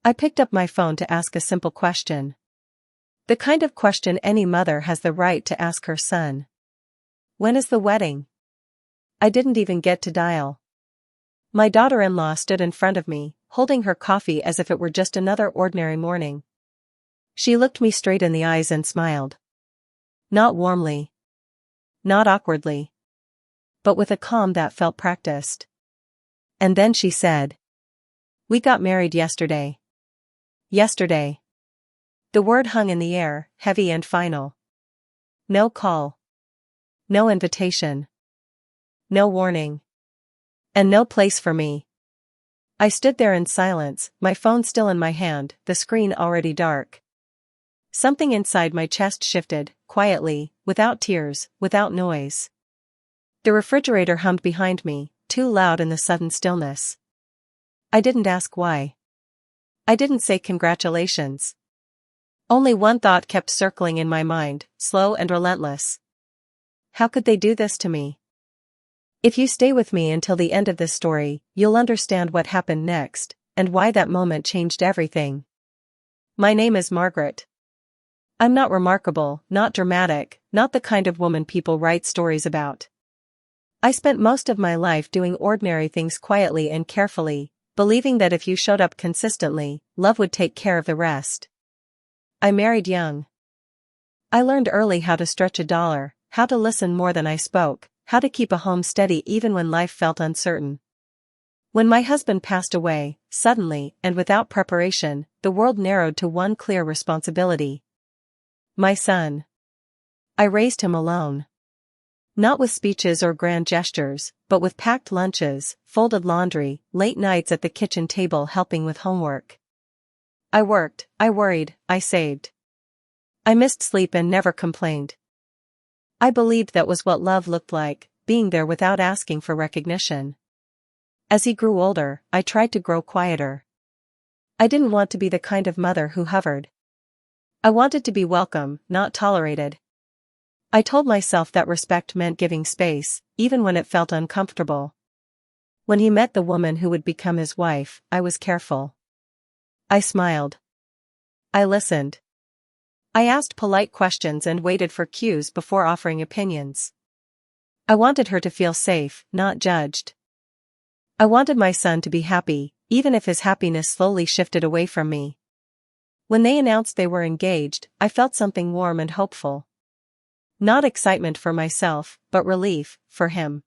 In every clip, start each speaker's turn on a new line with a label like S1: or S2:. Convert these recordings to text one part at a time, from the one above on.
S1: I picked up my phone to ask a simple question. The kind of question any mother has the right to ask her son. When is the wedding? I didn't even get to dial. My daughter-in-law stood in front of me, holding her coffee as if it were just another ordinary morning. She looked me straight in the eyes and smiled. Not warmly. Not awkwardly. But with a calm that felt practiced. And then she said, "We got married yesterday." Yesterday. The word hung in the air, heavy and final. No call. No invitation. No warning. And no place for me. I stood there in silence, my phone still in my hand, the screen already dark. Something inside my chest shifted, quietly, without tears, without noise. The refrigerator hummed behind me, too loud in the sudden stillness. I didn't ask why. I didn't say congratulations. Only one thought kept circling in my mind, slow and relentless. How could they do this to me? If you stay with me until the end of this story, you'll understand what happened next, and why that moment changed everything. My name is Margaret. I'm not remarkable, not dramatic, not the kind of woman people write stories about. I spent most of my life doing ordinary things quietly and carefully, believing that if you showed up consistently, love would take care of the rest. I married young. I learned early how to stretch a dollar, how to listen more than I spoke, how to keep a home steady even when life felt uncertain. When my husband passed away, suddenly and without preparation, the world narrowed to one clear responsibility. My son. I raised him alone. Not with speeches or grand gestures, but with packed lunches, folded laundry, late nights at the kitchen table helping with homework. I worked, I worried, I saved. I missed sleep and never complained. I believed that was what love looked like, being there without asking for recognition. As he grew older, I tried to grow quieter. I didn't want to be the kind of mother who hovered. I wanted to be welcome, not tolerated. I told myself that respect meant giving space, even when it felt uncomfortable. When he met the woman who would become his wife, I was careful. I smiled. I listened. I asked polite questions and waited for cues before offering opinions. I wanted her to feel safe, not judged. I wanted my son to be happy, even if his happiness slowly shifted away from me. When they announced they were engaged, I felt something warm and hopeful. Not excitement for myself, but relief, for him.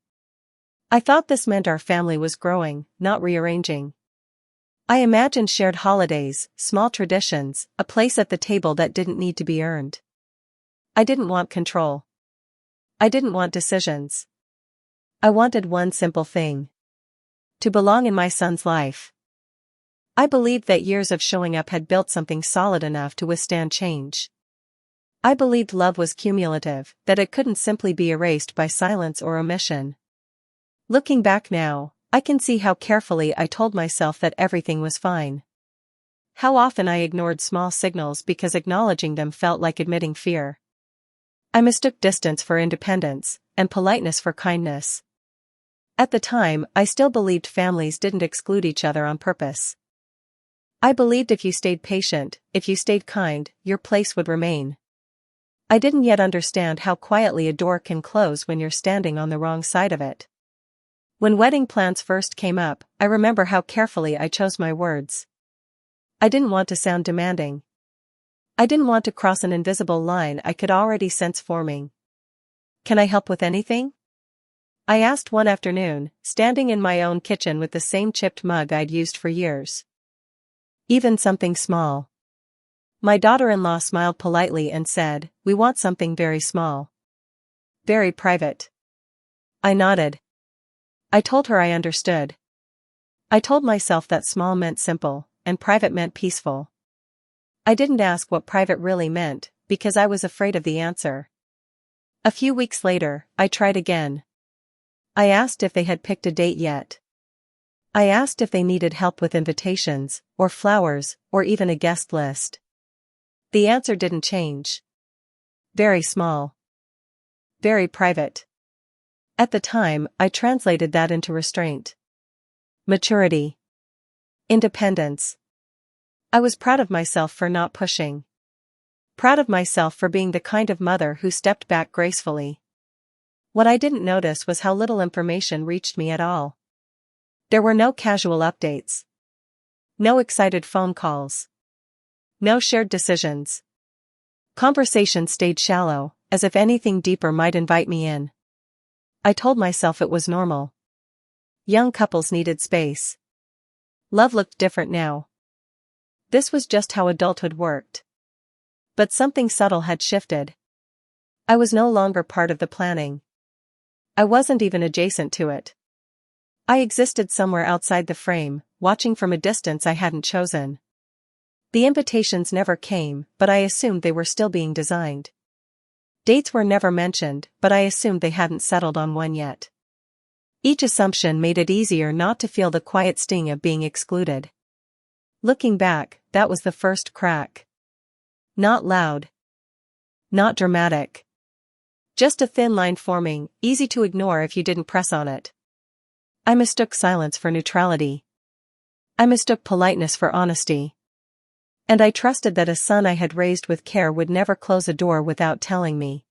S1: I thought this meant our family was growing, not rearranging. I imagined shared holidays, small traditions, a place at the table that didn't need to be earned. I didn't want control. I didn't want decisions. I wanted one simple thing. To belong in my son's life. I believed that years of showing up had built something solid enough to withstand change. I believed love was cumulative, that it couldn't simply be erased by silence or omission. Looking back now, I can see how carefully I told myself that everything was fine. How often I ignored small signals because acknowledging them felt like admitting fear. I mistook distance for independence, and politeness for kindness. At the time, I still believed families didn't exclude each other on purpose. I believed if you stayed patient, if you stayed kind, your place would remain. I didn't yet understand how quietly a door can close when you're standing on the wrong side of it. When wedding plans first came up, I remember how carefully I chose my words. I didn't want to sound demanding. I didn't want to cross an invisible line I could already sense forming. "Can I help with anything?" I asked one afternoon, standing in my own kitchen with the same chipped mug I'd used for years. Even something small. My daughter-in-law smiled politely and said, "We want something very small. Very private." I nodded. I told her I understood. I told myself that small meant simple, and private meant peaceful. I didn't ask what private really meant, because I was afraid of the answer. A few weeks later, I tried again. I asked if they had picked a date yet. I asked if they needed help with invitations, or flowers, or even a guest list. The answer didn't change. Very small. Very private. At the time, I translated that into restraint. Maturity. Independence. I was proud of myself for not pushing. Proud of myself for being the kind of mother who stepped back gracefully. What I didn't notice was how little information reached me at all. There were no casual updates. No excited phone calls. No shared decisions. Conversation stayed shallow, as if anything deeper might invite me in. I told myself it was normal. Young couples needed space. Love looked different now. This was just how adulthood worked. But something subtle had shifted. I was no longer part of the planning. I wasn't even adjacent to it. I existed somewhere outside the frame, watching from a distance I hadn't chosen. The invitations never came, but I assumed they were still being designed. Dates were never mentioned, but I assumed they hadn't settled on one yet. Each assumption made it easier not to feel the quiet sting of being excluded. Looking back, that was the first crack. Not loud. Not dramatic. Just a thin line forming, easy to ignore if you didn't press on it. I mistook silence for neutrality. I mistook politeness for honesty. And I trusted that a son I had raised with care would never close a door without telling me.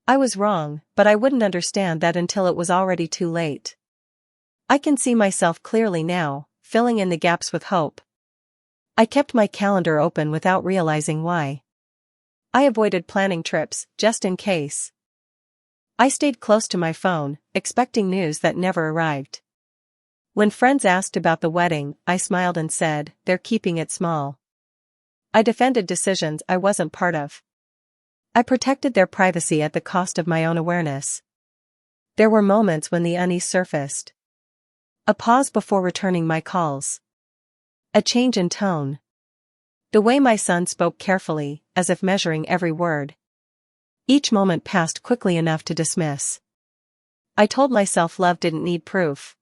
S1: I was wrong, but I wouldn't understand that until it was already too late. I can see myself clearly now, filling in the gaps with hope. I kept my calendar open without realizing why. I avoided planning trips, just in case. I stayed close to my phone, expecting news that never arrived. When friends asked about the wedding, I smiled and said, "They're keeping it small." I defended decisions I wasn't part of. I protected their privacy at the cost of my own awareness. There were moments when the unease surfaced. A pause before returning my calls. A change in tone. The way my son spoke carefully, as if measuring every word. Each moment passed quickly enough to dismiss. I told myself love didn't need proof.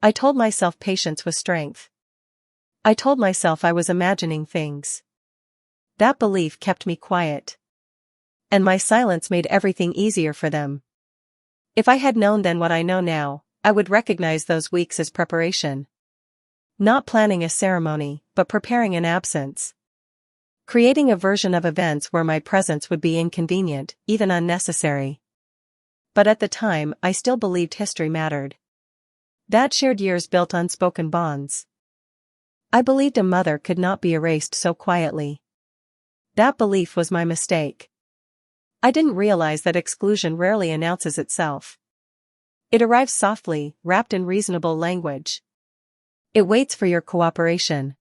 S1: I told myself patience was strength. I told myself I was imagining things. That belief kept me quiet. And my silence made everything easier for them. If I had known then what I know now, I would recognize those weeks as preparation. Not planning a ceremony, but preparing an absence. Creating a version of events where my presence would be inconvenient, even unnecessary. But at the time, I still believed history mattered. That shared years built unspoken bonds. I believed a mother could not be erased so quietly. That belief was my mistake. I didn't realize that exclusion rarely announces itself. It arrives softly, wrapped in reasonable language. It waits for your cooperation.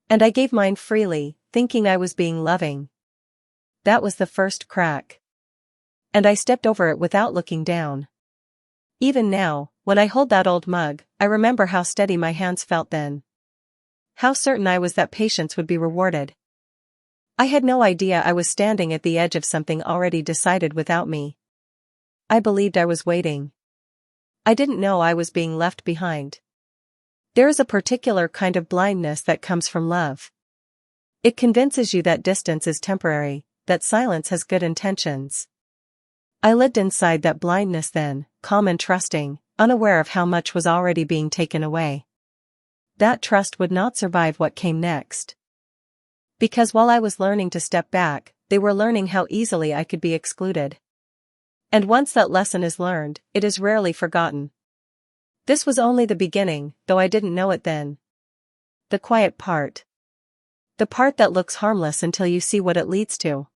S1: And I gave mine freely, thinking I was being loving. That was the first crack. And I stepped over it without looking down. Even now, when I hold that old mug, I remember how steady my hands felt then. How certain I was that patience would be rewarded. I had no idea I was standing at the edge of something already decided without me. I believed I was waiting. I didn't know I was being left behind. There is a particular kind of blindness that comes from love. It convinces you that distance is temporary, that silence has good intentions. I lived inside that blindness then, calm and trusting, unaware of how much was already being taken away. That trust would not survive what came next. Because while I was learning to step back, they were learning how easily I could be excluded. And once that lesson is learned, it is rarely forgotten. This was only the beginning, though I didn't know it then. The quiet part. The part that looks harmless until you see what it leads to.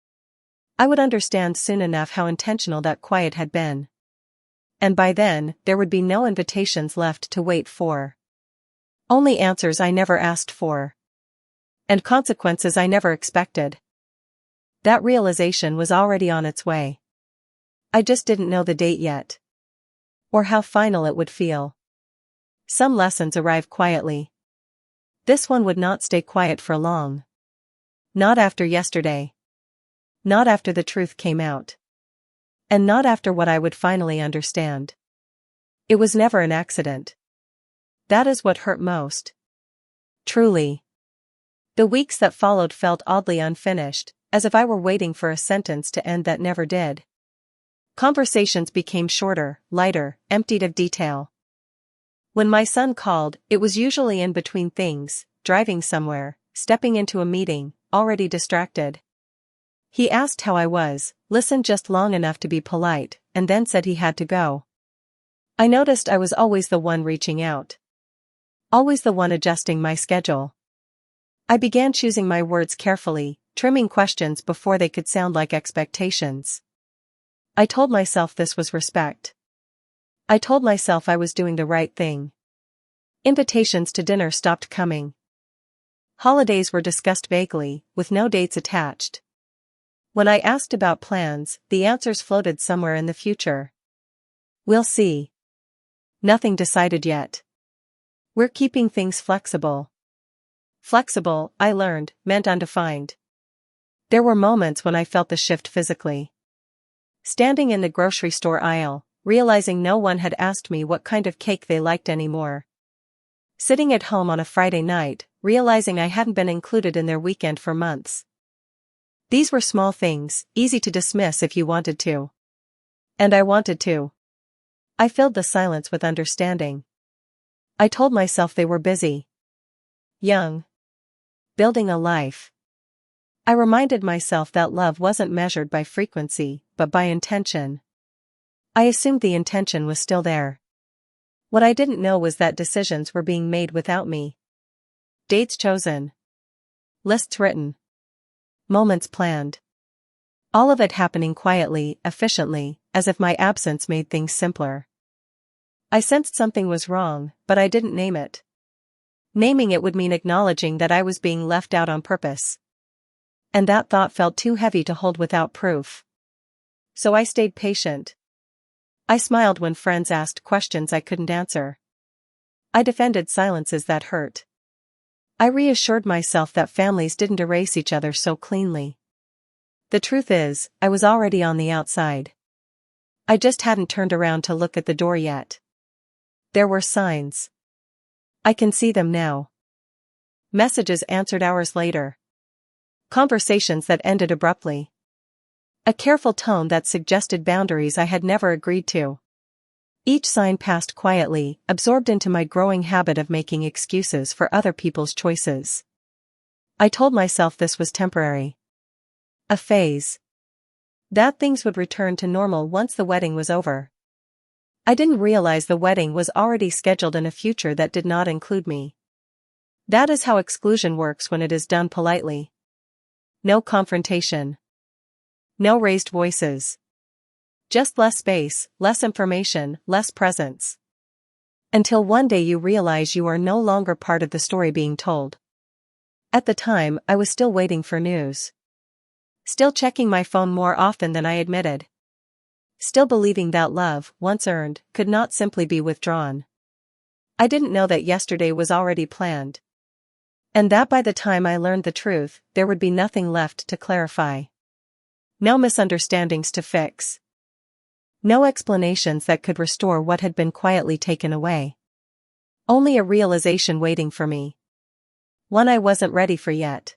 S1: I would understand soon enough how intentional that quiet had been. And by then, there would be no invitations left to wait for. Only answers I never asked for. And consequences I never expected. That realization was already on its way. I just didn't know the date yet. Or how final it would feel. Some lessons arrive quietly. This one would not stay quiet for long. Not after yesterday. Not after the truth came out. And not after what I would finally understand. It was never an accident. That is what hurt most. Truly. The weeks that followed felt oddly unfinished, as if I were waiting for a sentence to end that never did. Conversations became shorter, lighter, emptied of detail. When my son called, it was usually in between things, driving somewhere, stepping into a meeting, already distracted. He asked how I was, listened just long enough to be polite, and then said he had to go. I noticed I was always the one reaching out. Always the one adjusting my schedule. I began choosing my words carefully, trimming questions before they could sound like expectations. I told myself this was respect. I told myself I was doing the right thing. Invitations to dinner stopped coming. Holidays were discussed vaguely, with no dates attached. When I asked about plans, the answers floated somewhere in the future. We'll see. Nothing decided yet. We're keeping things flexible. Flexible, I learned, meant undefined. There were moments when I felt the shift physically. Standing in the grocery store aisle, realizing no one had asked me what kind of cake they liked anymore. Sitting at home on a Friday night, realizing I hadn't been included in their weekend for months. These were small things, easy to dismiss if you wanted to. And I wanted to. I filled the silence with understanding. I told myself they were busy. Young. Building a life. I reminded myself that love wasn't measured by frequency, but by intention. I assumed the intention was still there. What I didn't know was that decisions were being made without me. Dates chosen. Lists written. Moments planned. All of it happening quietly, efficiently, as if my absence made things simpler. I sensed something was wrong, but I didn't name it. Naming it would mean acknowledging that I was being left out on purpose. And that thought felt too heavy to hold without proof. So I stayed patient. I smiled when friends asked questions I couldn't answer. I defended silences that hurt. I reassured myself that families didn't erase each other so cleanly. The truth is, I was already on the outside. I just hadn't turned around to look at the door yet. There were signs. I can see them now. Messages answered hours later. Conversations that ended abruptly. A careful tone that suggested boundaries I had never agreed to. Each sign passed quietly, absorbed into my growing habit of making excuses for other people's choices. I told myself this was temporary. A phase. That things would return to normal once the wedding was over. I didn't realize the wedding was already scheduled in a future that did not include me. That is how exclusion works when it is done politely. No confrontation. No raised voices. Just less space, less information, less presence. Until one day you realize you are no longer part of the story being told. At the time, I was still waiting for news. Still checking my phone more often than I admitted. Still believing that love, once earned, could not simply be withdrawn. I didn't know that yesterday was already planned. And that by the time I learned the truth, there would be nothing left to clarify. No misunderstandings to fix. No explanations that could restore what had been quietly taken away. Only a realization waiting for me. One I wasn't ready for yet.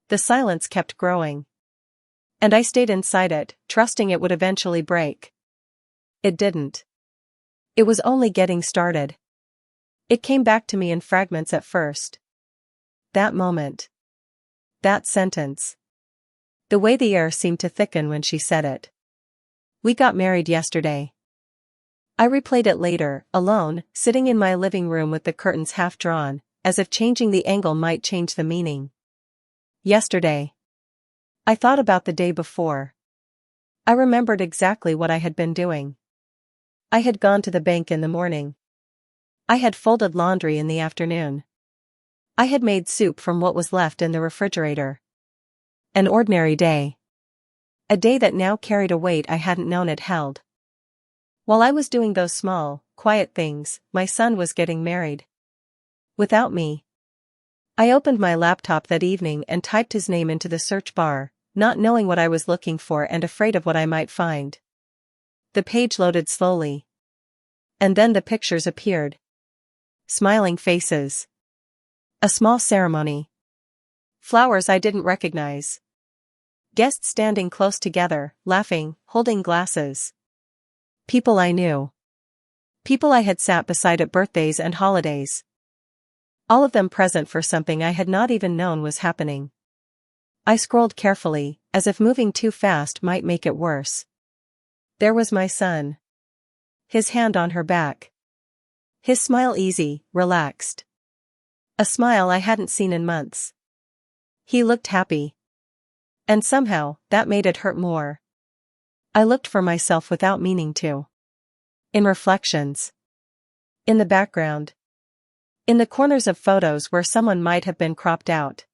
S1: The silence kept growing. And I stayed inside it, trusting it would eventually break. It didn't. It was only getting started. It came back to me in fragments at first. That moment. That sentence. The way the air seemed to thicken when she said it. We got married yesterday. I replayed it later, alone, sitting in my living room with the curtains half drawn, as if changing the angle might change the meaning. Yesterday. I thought about the day before. I remembered exactly what I had been doing. I had gone to the bank in the morning. I had folded laundry in the afternoon. I had made soup from what was left in the refrigerator. An ordinary day. A day that now carried a weight I hadn't known it held. While I was doing those small, quiet things, my son was getting married. Without me. I opened my laptop that evening and typed his name into the search bar, not knowing what I was looking for and afraid of what I might find. The page loaded slowly. And then the pictures appeared. Smiling faces. A small ceremony. Flowers I didn't recognize. Guests standing close together, laughing, holding glasses. People I knew. People I had sat beside at birthdays and holidays. All of them present for something I had not even known was happening. I scrolled carefully, as if moving too fast might make it worse. There was my son. His hand on her back. His smile easy, relaxed. A smile I hadn't seen in months. He looked happy. And somehow, that made it hurt more. I looked for myself without meaning to. In reflections. In the background. In the corners of photos where someone might have been cropped out.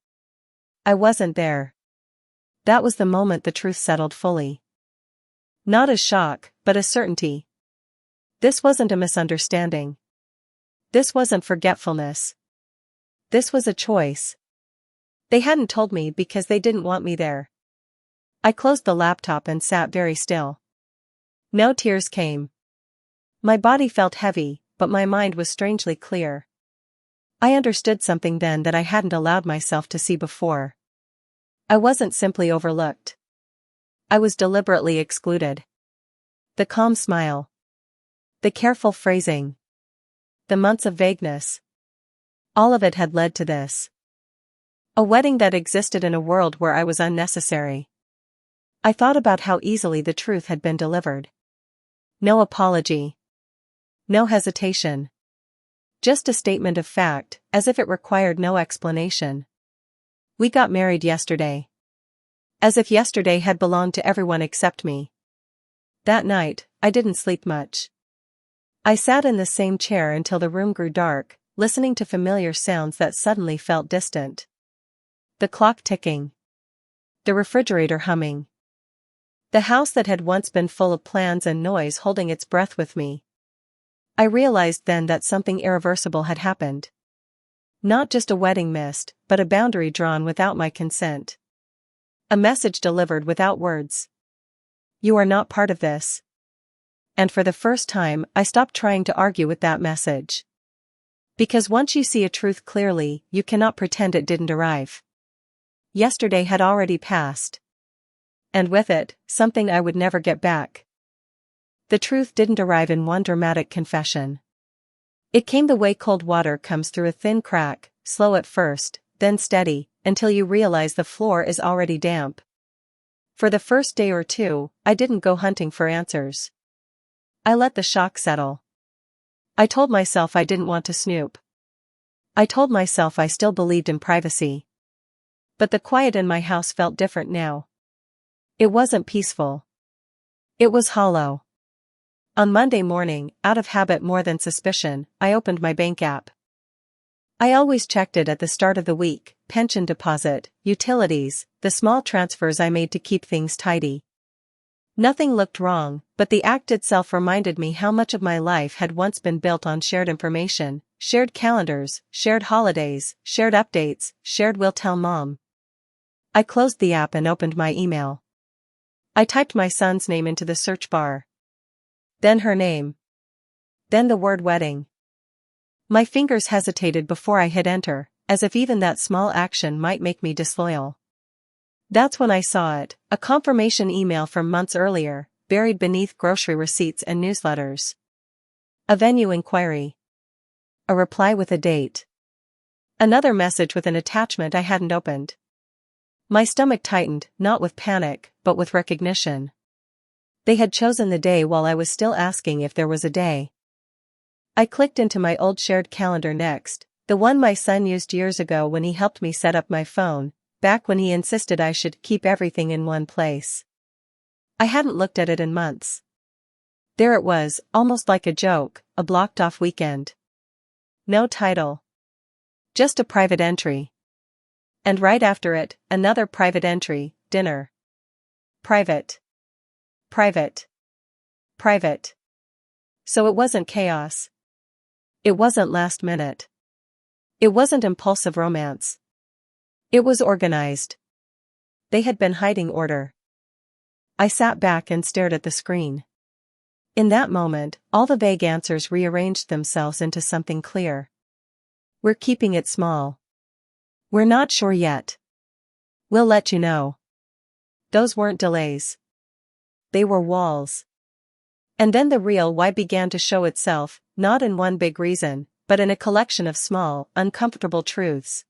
S1: I wasn't there. That was the moment the truth settled fully. Not as shock, but as certainty. This wasn't a misunderstanding. This wasn't forgetfulness. This was a choice. They hadn't told me because they didn't want me there. I closed the laptop and sat very still. No tears came. My body felt heavy, but my mind was strangely clear. I understood something then that I hadn't allowed myself to see before. I wasn't simply overlooked. I was deliberately excluded. The calm smile. The careful phrasing. The months of vagueness. All of it had led to this. A wedding that existed in a world where I was unnecessary. I thought about how easily the truth had been delivered. No apology. No hesitation. Just a statement of fact, as if it required no explanation. We got married yesterday. As if yesterday had belonged to everyone except me. That night, I didn't sleep much. I sat in the same chair until the room grew dark, listening to familiar sounds that suddenly felt distant. The clock ticking. The refrigerator humming. The house that had once been full of plans and noise holding its breath with me. I realized then that something irreversible had happened. Not just a wedding missed, but a boundary drawn without my consent. A message delivered without words. You are not part of this. And for the first time, I stopped trying to argue with that message. Because once you see a truth clearly, you cannot pretend it didn't arrive. Yesterday had already passed. And with it, something I would never get back. The truth didn't arrive in one dramatic confession. It came the way cold water comes through a thin crack, slow at first, then steady, until you realize the floor is already damp. For the first day or two, I didn't go hunting for answers. I let the shock settle. I told myself I didn't want to snoop. I told myself I still believed in privacy. But the quiet in my house felt different now. It wasn't peaceful. It was hollow. On Monday morning, out of habit more than suspicion, I opened my bank app. I always checked it at the start of the week: pension deposit, utilities, the small transfers I made to keep things tidy. Nothing looked wrong, but the act itself reminded me how much of my life had once been built on shared information, shared calendars, shared holidays, shared updates, shared "will tell mom." I closed the app and opened my email. I typed my son's name into the search bar. Then her name. Then the word wedding. My fingers hesitated before I hit enter, as if even that small action might make me disloyal. That's when I saw it, a confirmation email from months earlier, buried beneath grocery receipts and newsletters. A venue inquiry. A reply with a date. Another message with an attachment I hadn't opened. My stomach tightened, not with panic, but with recognition. They had chosen the day while I was still asking if there was a day. I clicked into my old shared calendar next, the one my son used years ago when he helped me set up my phone, back when he insisted I should keep everything in one place. I hadn't looked at it in months. There it was, almost like a joke, a blocked-off weekend. No title. Just a private entry. And right after it, another private entry: dinner. Private. Private. Private. So it wasn't chaos. It wasn't last minute. It wasn't impulsive romance. It was organized. They had been hiding order. I sat back and stared at the screen. In that moment, all the vague answers rearranged themselves into something clear. We're keeping it small. We're not sure yet. We'll let you know. Those weren't delays. They were walls. And then the real why began to show itself, not in one big reason, but in a collection of small, uncomfortable truths.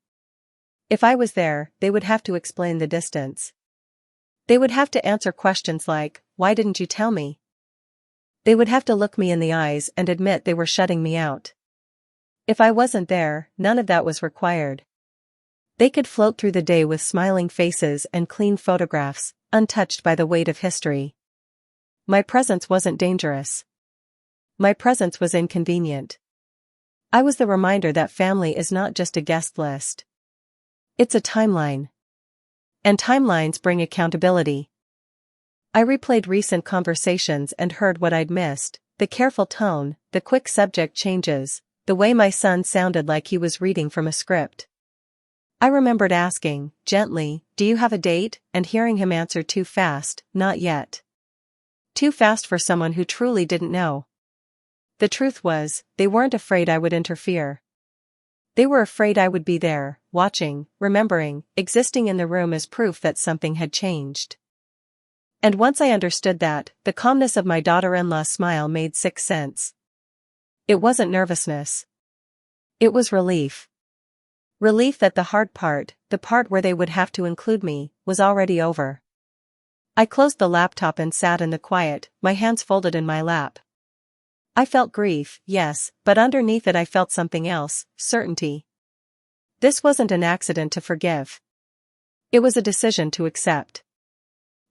S1: If I was there, they would have to explain the distance. They would have to answer questions like, "Why didn't you tell me?" They would have to look me in the eyes and admit they were shutting me out. If I wasn't there, none of that was required. They could float through the day with smiling faces and clean photographs, untouched by the weight of history. My presence wasn't dangerous. My presence was inconvenient. I was the reminder that family is not just a guest list. It's a timeline. And timelines bring accountability. I replayed recent conversations and heard what I'd missed, the careful tone, the quick subject changes, the way my son sounded like he was reading from a script. I remembered asking, gently, "Do you have a date?" and hearing him answer too fast, "Not yet." Too fast for someone who truly didn't know. The truth was, they weren't afraid I would interfere. They were afraid I would be there, watching, remembering, existing in the room as proof that something had changed. And once I understood that, the calmness of my daughter-in-law's smile made sense. It wasn't nervousness. It was relief. Relief that the hard part, the part where they would have to include me, was already over. I closed the laptop and sat in the quiet, my hands folded in my lap. I felt grief, yes, but underneath it I felt something else, certainty. This wasn't an accident to forgive. It was a decision to accept.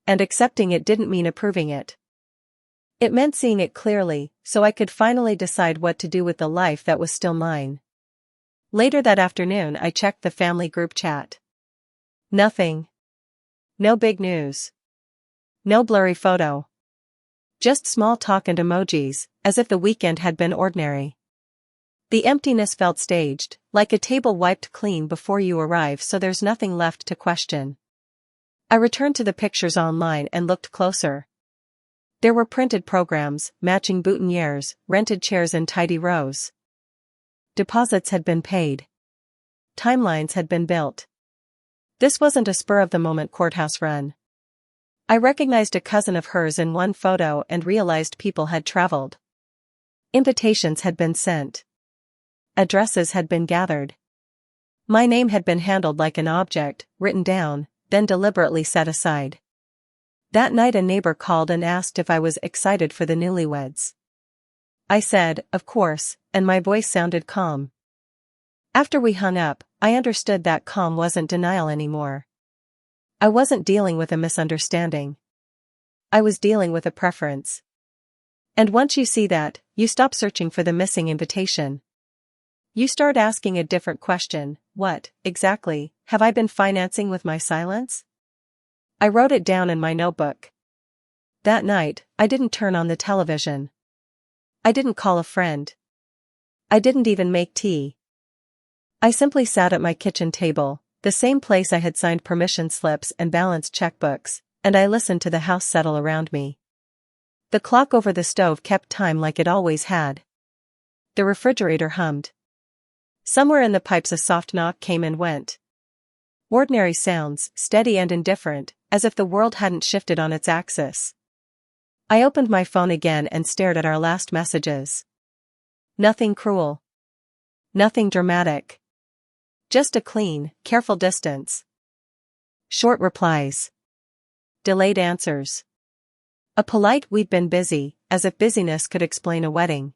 S1: And accepting it didn't mean approving it. It meant seeing it clearly, so I could finally decide what to do with the life that was still mine. Later that afternoon I checked the family group chat. Nothing. No big news. No blurry photo. Just small talk and emojis, as if the weekend had been ordinary. The emptiness felt staged, like a table wiped clean before you arrive, so there's nothing left to question. I returned to the pictures online and looked closer. There were printed programs, matching boutonnieres, rented chairs in tidy rows. Deposits had been paid. Timelines had been built. This wasn't a spur-of-the-moment courthouse run. I recognized a cousin of hers in one photo and realized people had traveled. Invitations had been sent. Addresses had been gathered. My name had been handled like an object, written down, then deliberately set aside. That night a neighbor called and asked if I was excited for the newlyweds. I said, "Of course," and my voice sounded calm. After we hung up, I understood that calm wasn't denial anymore. I wasn't dealing with a misunderstanding. I was dealing with a preference. And once you see that, you stop searching for the missing invitation. You start asking a different question: what, exactly, have I been financing with my silence? I wrote it down in my notebook. That night, I didn't turn on the television. I didn't call a friend. I didn't even make tea. I simply sat at my kitchen table, the same place I had signed permission slips and balanced checkbooks, and I listened to the house settle around me. The clock over the stove kept time like it always had. The refrigerator hummed. Somewhere in the pipes a soft knock came and went. Ordinary sounds, steady and indifferent, as if the world hadn't shifted on its axis. I opened my phone again and stared at our last messages. Nothing cruel. Nothing dramatic. Just a clean, careful distance. Short replies. Delayed answers. A polite "we've been busy," as if busyness could explain a wedding.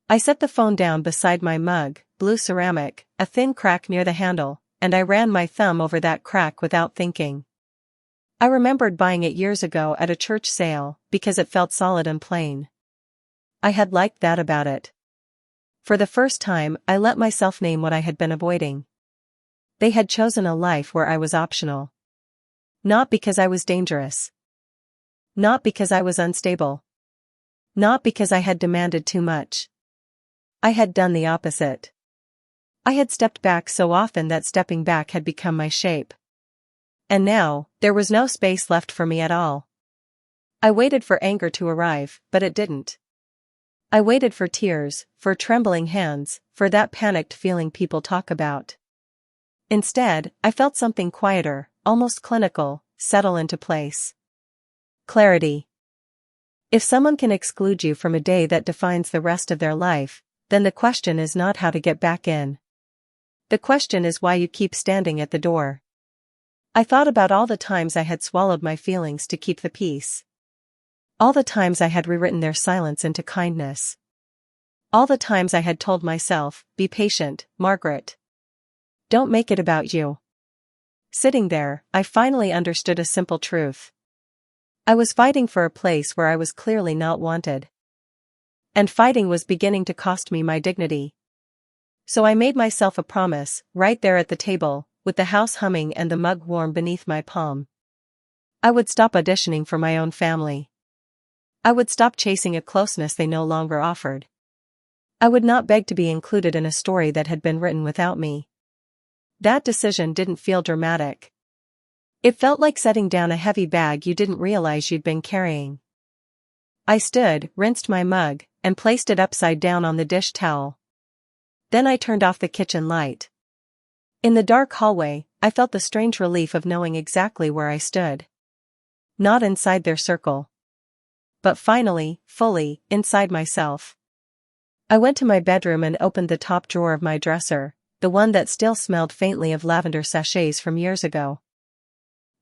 S1: I set the phone down beside my mug, blue ceramic, a thin crack near the handle, and I ran my thumb over that crack without thinking. I remembered buying it years ago at a church sale, because it felt solid and plain. I had liked that about it. For the first time, I let myself name what I had been avoiding. They had chosen a life where I was optional. Not because I was dangerous. Not because I was unstable. Not because I had demanded too much. I had done the opposite. I had stepped back so often that stepping back had become my shape. And now, there was no space left for me at all. I waited for anger to arrive, but it didn't. I waited for tears, for trembling hands, for that panicked feeling people talk about. Instead, I felt something quieter, almost clinical, settle into place. Clarity. If someone can exclude you from a day that defines the rest of their life, then the question is not how to get back in. The question is why you keep standing at the door. I thought about all the times I had swallowed my feelings to keep the peace. All the times I had rewritten their silence into kindness. All the times I had told myself, be patient, Margaret. Don't make it about you. Sitting there, I finally understood a simple truth. I was fighting for a place where I was clearly not wanted. And fighting was beginning to cost me my dignity. So I made myself a promise, right there at the table, with the house humming and the mug warm beneath my palm. I would stop auditioning for my own family. I would stop chasing a closeness they no longer offered. I would not beg to be included in a story that had been written without me. That decision didn't feel dramatic. It felt like setting down a heavy bag you didn't realize you'd been carrying. I stood, rinsed my mug, and placed it upside down on the dish towel. Then I turned off the kitchen light. In the dark hallway, I felt the strange relief of knowing exactly where I stood. Not inside their circle. But finally, fully, inside myself. I went to my bedroom and opened the top drawer of my dresser, the one that still smelled faintly of lavender sachets from years ago.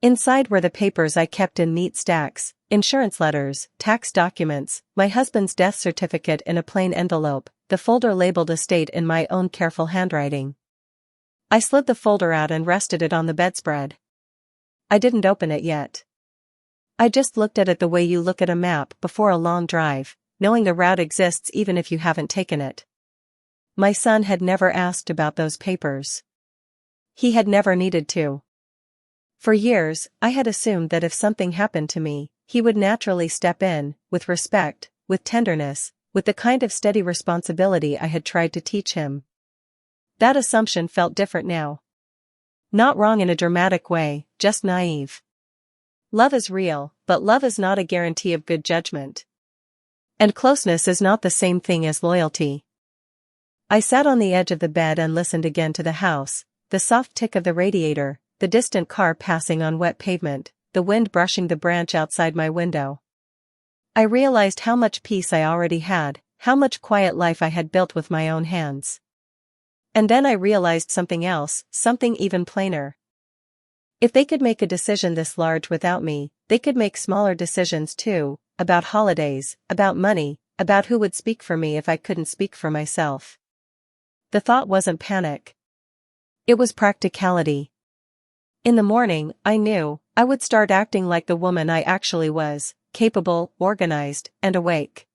S1: Inside were the papers I kept in neat stacks, insurance letters, tax documents, my husband's death certificate in a plain envelope, the folder labeled estate in my own careful handwriting. I slid the folder out and rested it on the bedspread. I didn't open it yet. I just looked at it the way you look at a map before a long drive, knowing the route exists even if you haven't taken it. My son had never asked about those papers. He had never needed to. For years, I had assumed that if something happened to me, he would naturally step in, with respect, with tenderness, with the kind of steady responsibility I had tried to teach him. That assumption felt different now. Not wrong in a dramatic way, just naive. Love is real, but love is not a guarantee of good judgment. And closeness is not the same thing as loyalty. I sat on the edge of the bed and listened again to the house, the soft tick of the radiator, the distant car passing on wet pavement, the wind brushing the branch outside my window. I realized how much peace I already had, how much quiet life I had built with my own hands. And then I realized something else, something even plainer. If they could make a decision this large without me, they could make smaller decisions too, about holidays, about money, about who would speak for me if I couldn't speak for myself. The thought wasn't panic. It was practicality. In the morning, I knew, I would start acting like the woman I actually was, capable, organized, and awake.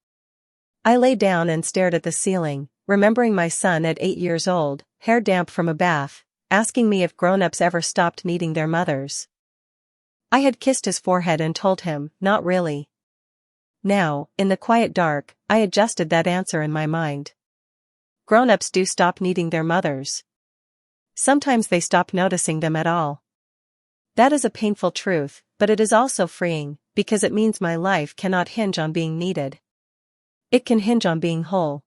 S1: I lay down and stared at the ceiling, remembering my son at 8 years old, hair damp from a bath, asking me if grown-ups ever stopped needing their mothers. I had kissed his forehead and told him, not really. Now, in the quiet dark, I adjusted that answer in my mind. Grown-ups do stop needing their mothers. Sometimes they stop noticing them at all. That is a painful truth, but it is also freeing, because it means my life cannot hinge on being needed. It can hinge on being whole.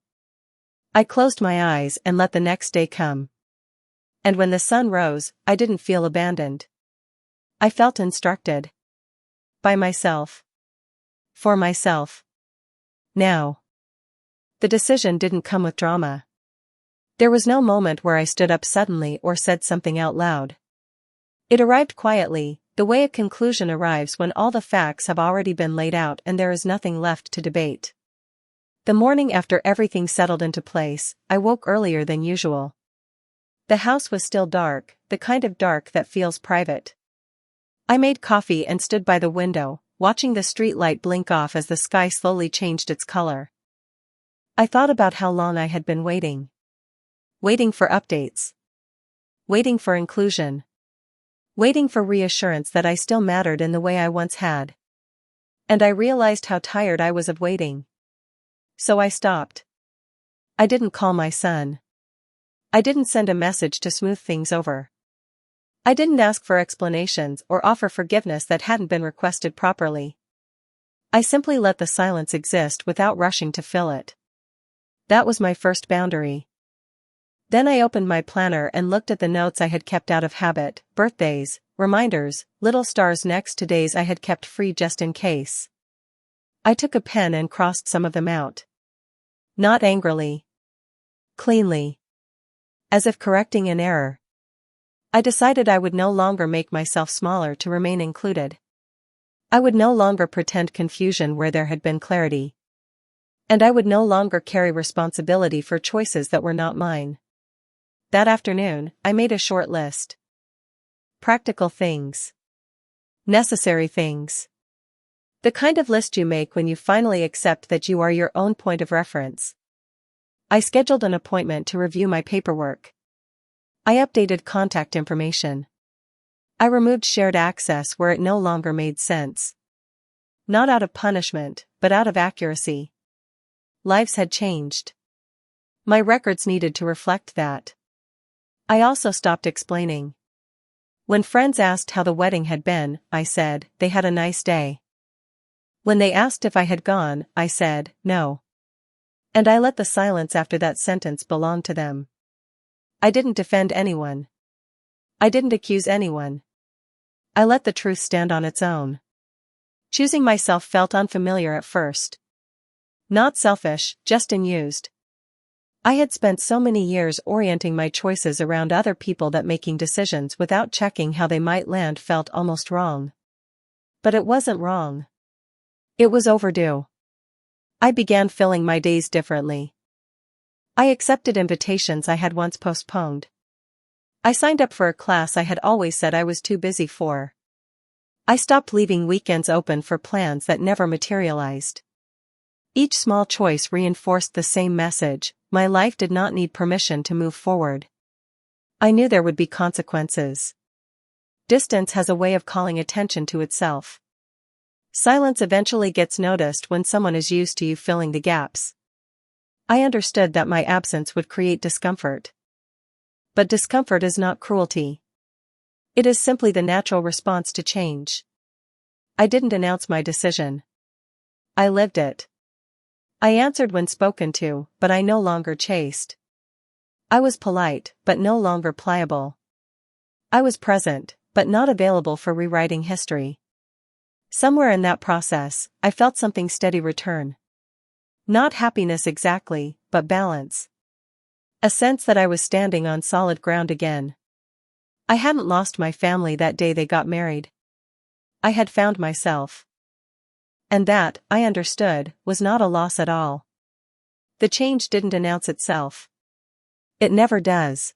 S1: I closed my eyes and let the next day come. And when the sun rose, I didn't feel abandoned. I felt instructed. By myself. For myself. Now. The decision didn't come with drama. There was no moment where I stood up suddenly or said something out loud. It arrived quietly, the way a conclusion arrives when all the facts have already been laid out and there is nothing left to debate. The morning after everything settled into place, I woke earlier than usual. The house was still dark, the kind of dark that feels private. I made coffee and stood by the window, watching the street light blink off as the sky slowly changed its color. I thought about how long I had been waiting. Waiting for updates. Waiting for inclusion. Waiting for reassurance that I still mattered in the way I once had. And I realized how tired I was of waiting. So I stopped. I didn't call my son. I didn't send a message to smooth things over. I didn't ask for explanations or offer forgiveness that hadn't been requested properly. I simply let the silence exist without rushing to fill it. That was my first boundary. Then I opened my planner and looked at the notes I had kept out of habit, birthdays, reminders, little stars next to days I had kept free just in case. I took a pen and crossed some of them out. Not angrily. cleanly. As if correcting an error. I decided I would no longer make myself smaller to remain included. I would no longer pretend confusion where there had been clarity. And I would no longer carry responsibility for choices that were not mine. That afternoon, I made a short list. Practical things. Necessary things. The kind of list you make when you finally accept that you are your own point of reference. I scheduled an appointment to review my paperwork. I updated contact information. I removed shared access where it no longer made sense. Not out of punishment, but out of accuracy. Lives had changed. My records needed to reflect that. I also stopped explaining. When friends asked how the wedding had been, I said, they had a nice day. When they asked if I had gone, I said, no. And I let the silence after that sentence belong to them. I didn't defend anyone. I didn't accuse anyone. I let the truth stand on its own. Choosing myself felt unfamiliar at first. Not selfish, just unused. I had spent so many years orienting my choices around other people that making decisions without checking how they might land felt almost wrong. But it wasn't wrong. It was overdue. I began filling my days differently. I accepted invitations I had once postponed. I signed up for a class I had always said I was too busy for. I stopped leaving weekends open for plans that never materialized. Each small choice reinforced the same message: my life did not need permission to move forward. I knew there would be consequences. Distance has a way of calling attention to itself. Silence eventually gets noticed when someone is used to you filling the gaps. I understood that my absence would create discomfort. But discomfort is not cruelty. It is simply the natural response to change. I didn't announce my decision. I lived it. I answered when spoken to, but I no longer chased. I was polite, but no longer pliable. I was present, but not available for rewriting history. Somewhere in that process, I felt something steady return. Not happiness exactly, but balance. A sense that I was standing on solid ground again. I hadn't lost my family that day they got married. I had found myself. And that, I understood, was not a loss at all. The change didn't announce itself. It never does.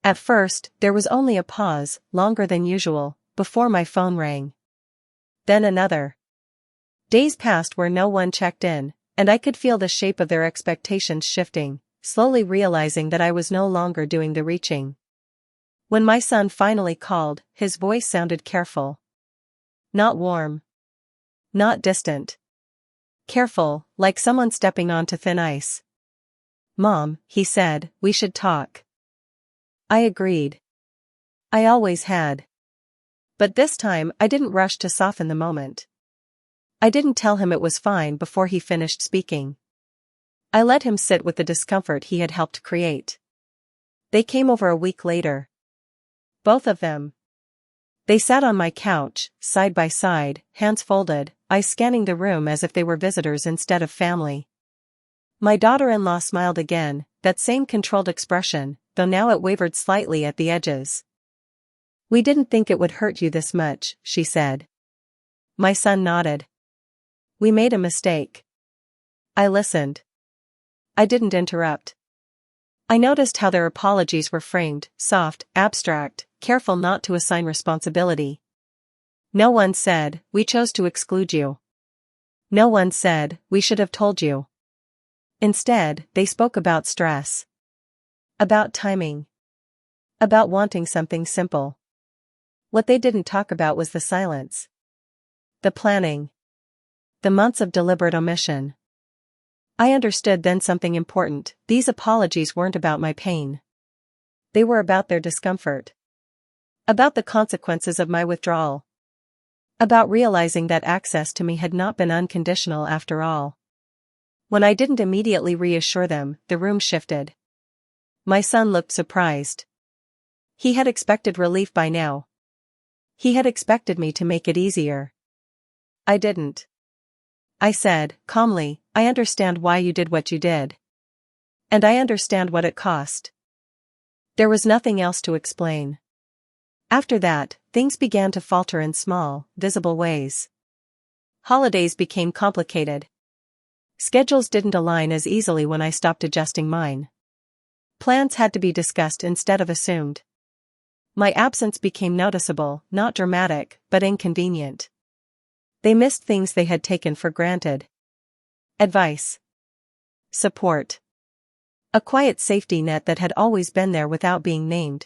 S1: At first, there was only a pause, longer than usual, before my phone rang. Then another. Days passed where no one checked in, and I could feel the shape of their expectations shifting, slowly realizing that I was no longer doing the reaching. When my son finally called, his voice sounded careful. Not warm. Not distant. Careful, like someone stepping onto thin ice. "Mom," he said, "we should talk." I agreed. I always had. But this time I didn't rush to soften the moment. I didn't tell him it was fine before he finished speaking. I let him sit with the discomfort he had helped create. They came over a week later. Both of them. They sat on my couch, side by side, hands folded, eyes scanning the room as if they were visitors instead of family. My daughter-in-law smiled again, that same controlled expression, though now it wavered slightly at the edges. "We didn't think it would hurt you this much," she said. My son nodded. "We made a mistake." I listened. I didn't interrupt. I noticed how their apologies were framed, soft, abstract, careful not to assign responsibility. No one said, "We chose to exclude you." No one said, "We should have told you." Instead, they spoke about stress. About timing. About wanting something simple. What they didn't talk about was the silence. The planning. The months of deliberate omission. I understood then something important: these apologies weren't about my pain. They were about their discomfort. About the consequences of my withdrawal. About realizing that access to me had not been unconditional after all. When I didn't immediately reassure them, the room shifted. My son looked surprised. He had expected relief by now. He had expected me to make it easier. I didn't. I said, calmly, "I understand why you did what you did. And I understand what it cost. There was nothing else to explain. After that, things began to falter in small, visible ways. Holidays became complicated. Schedules didn't align as easily when I stopped adjusting mine. Plans had to be discussed instead of assumed. My absence became noticeable, not dramatic, but inconvenient. They missed things they had taken for granted. Advice. Support. A quiet safety net that had always been there without being named.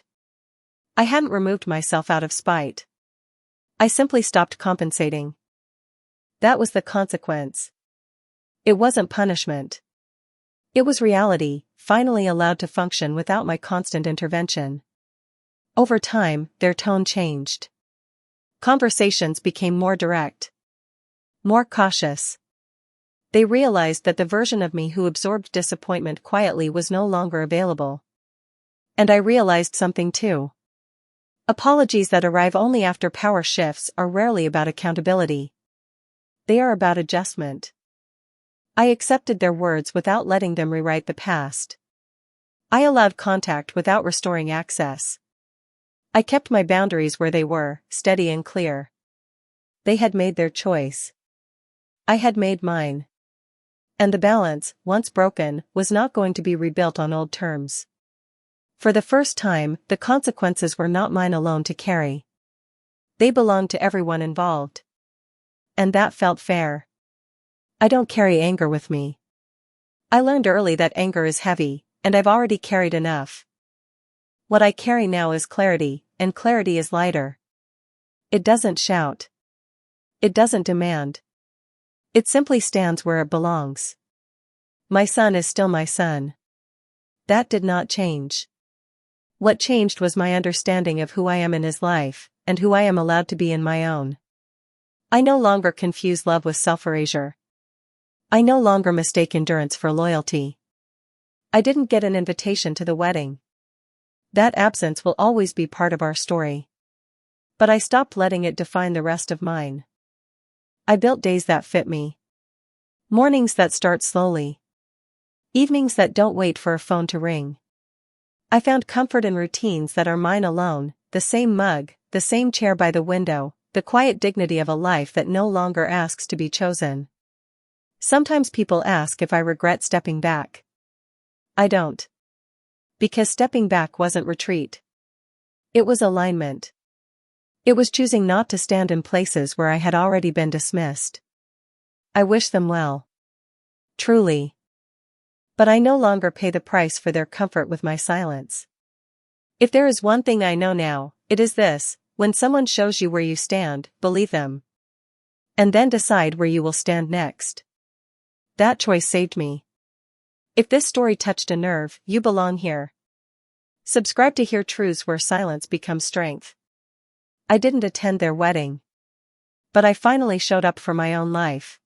S1: I hadn't removed myself out of spite. I simply stopped compensating. That was the consequence. It wasn't punishment. It was reality, finally allowed to function without my constant intervention. Over time, their tone changed. Conversations became more direct. More cautious. They realized that the version of me who absorbed disappointment quietly was no longer available. And I realized something too. Apologies that arrive only after power shifts are rarely about accountability. They are about adjustment. I accepted their words without letting them rewrite the past. I allowed contact without restoring access. I kept my boundaries where they were, steady and clear. They had made their choice. I had made mine. And the balance, once broken, was not going to be rebuilt on old terms. For the first time, the consequences were not mine alone to carry. They belonged to everyone involved. And that felt fair. I don't carry anger with me. I learned early that anger is heavy, and I've already carried enough. What I carry now is clarity, and clarity is lighter. It doesn't shout. It doesn't demand. It simply stands where it belongs. My son is still my son. That did not change. What changed was my understanding of who I am in his life, and who I am allowed to be in my own. I no longer confuse love with self-erasure. I no longer mistake endurance for loyalty. I didn't get an invitation to the wedding. That absence will always be part of our story. But I stopped letting it define the rest of mine. I built days that fit me. Mornings that start slowly. Evenings that don't wait for a phone to ring. I found comfort in routines that are mine alone, the same mug, the same chair by the window, the quiet dignity of a life that no longer asks to be chosen. Sometimes people ask if I regret stepping back. I don't. Because stepping back wasn't retreat. It was alignment. It was choosing not to stand in places where I had already been dismissed. I wish them well. Truly. But I no longer pay the price for their comfort with my silence. If there is one thing I know now, it is this: when someone shows you where you stand, believe them. And then decide where you will stand next. That choice saved me. If this story touched a nerve, you belong here. Subscribe to hear truths where silence becomes strength. I didn't attend their wedding. But I finally showed up for my own life.